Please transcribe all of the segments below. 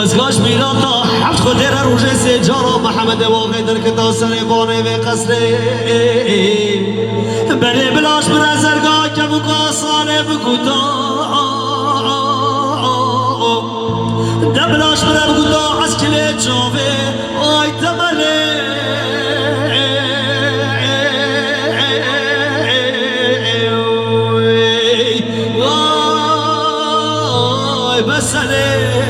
خزگاش میراتا حفت خودی را روژه سی جارا محمد واقعی در کتا سریفانه و قصره بلی بلاش برزرگاه که بکا ساله بکتا دبلاش بر بکتا از کلی چاوه آی تمله آی بسله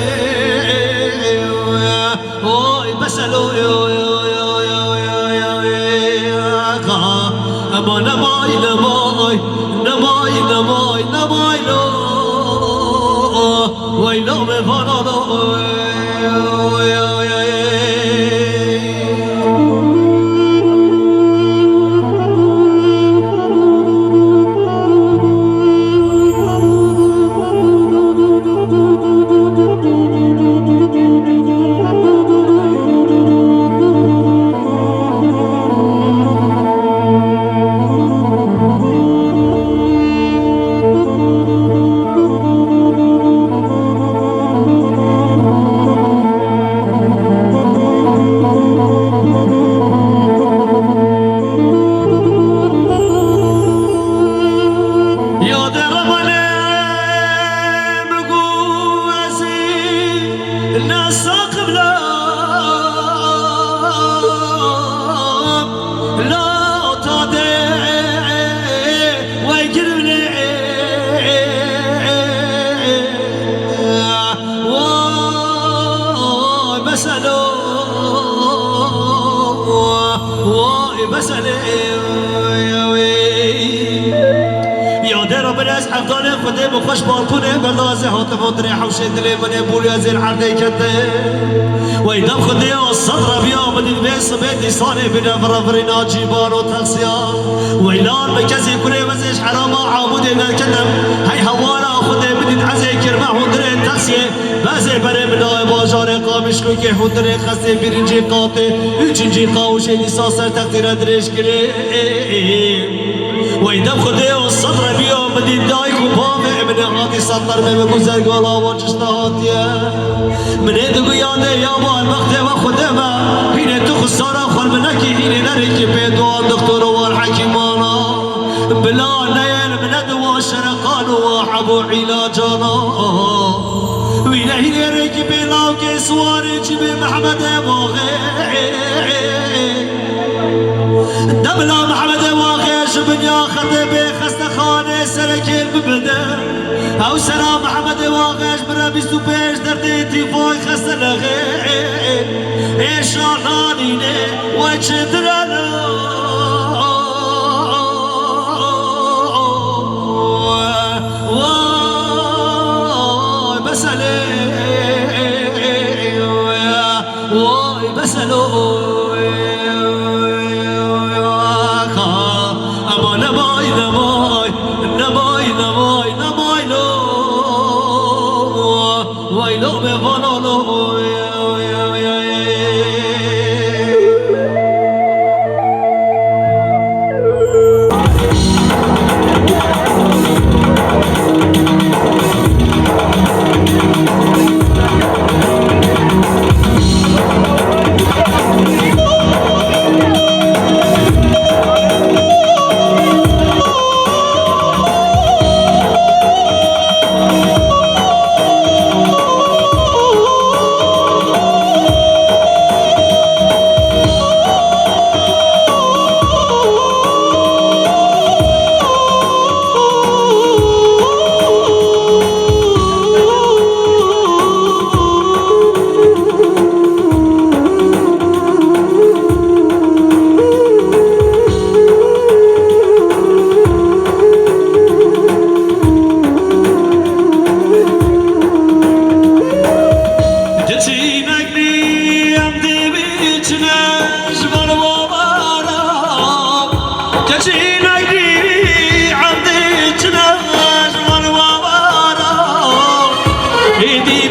خدای بخوش بالکونه بردازه هاتف و دری حوشه دلی منه بولی از این عرده کده و ایدم خدای و صدر بیا مدید بیس بیدی سانه بنا فرفرنا جیبان و تقسیان و ایلان بکزی کنه وزش حراما عامود نرکدم هی هوانا خدای بدید عزی کرمه هندره تقسیه بازه بره منای باجار قامش کوی که هندره خسته برنجی قاطه üçüncü قاوشه لیساسر تقدیر درش کنه و ایدم خدای و صدر بیا مدید دای من غادي سطر من بگذر گلا و جشتهاتیه من ادگو یاده یا با المقته و خودمه هینه تو خسارا خور منکی هینه نرکی پیدوان دکتر و الحکیمانا بلا نیل من ادو شرقان و حبو علاجانا وینه هینه ریکی بلاو که سواری جیب محمد واقع دبلا محمد واقع شبنیا خطبه خسته خانه سرکل ببده او سرا محمد واقعش برا بیستو پیش درده تیفای خسته لغه ایشانانینه و چندرانه وای بسله وای بسلو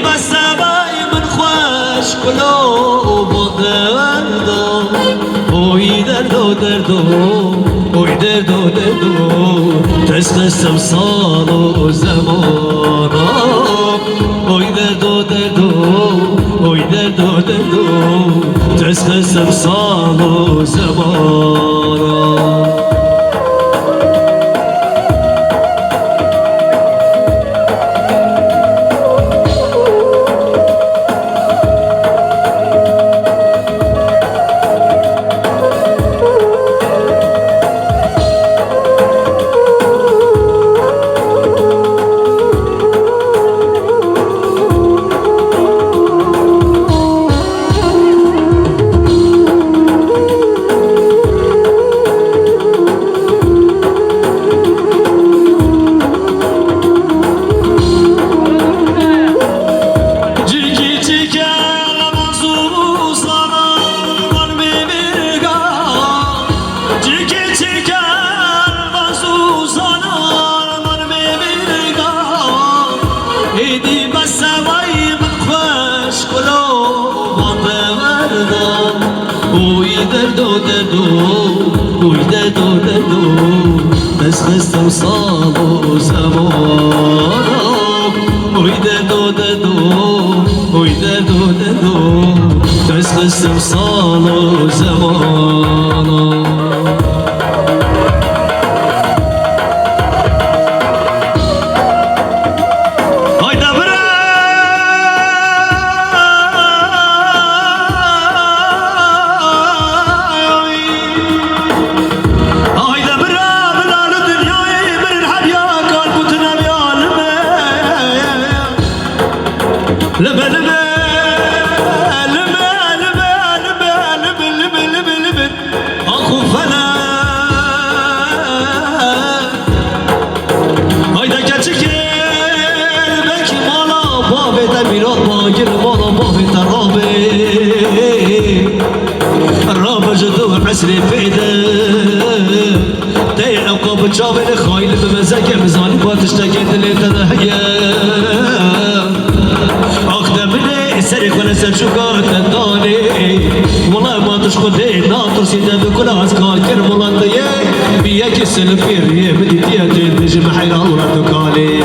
بس وای من خوش کلو دردو اوی دردو دردو اوی دردو دردو تسخستم سال و زمانا اوی دردو دردو اوی دردو دردو تسخستم سال و زمانا تسخستم صال و زمانا اوی دردو دردو اوی دردو دردو تسخستم صال و زمانا عسري فيدا تاي عقاب تشابه خايل بمزاج مزاني باتشتكي اللي تضحيا اخدم لي سرق ولا سرشوكات تداني والله ما تشخدي ناطر سيدا بكل عسكار كرم والله بياك السلفير هي بديتيا تنجم حيران وراتوكالي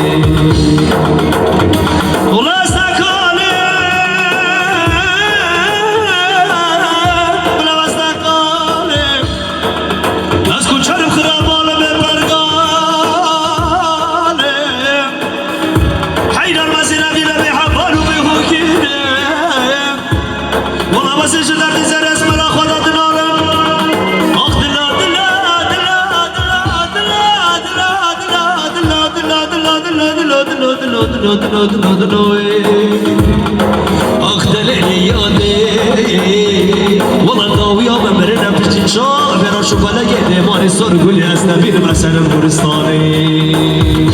اختلالي يادي والله قوي بمرنا بشتي شاف يا شوف ولا قد ماني صار قول لي استفيد مثلا البورستاني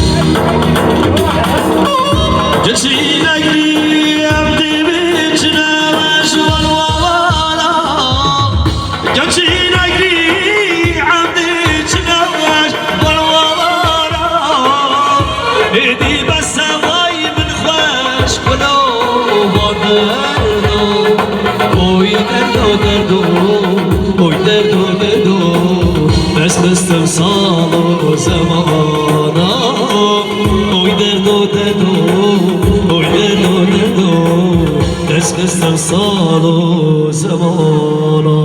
جتي نجري ابدي بيتنا وشوال ووالا جتي نجري عبدي تناوش والووالا ايدي بس تسخستم صال و زمانا اوی دردو دردو اوی دردو دردو تسخستم صال و زمانا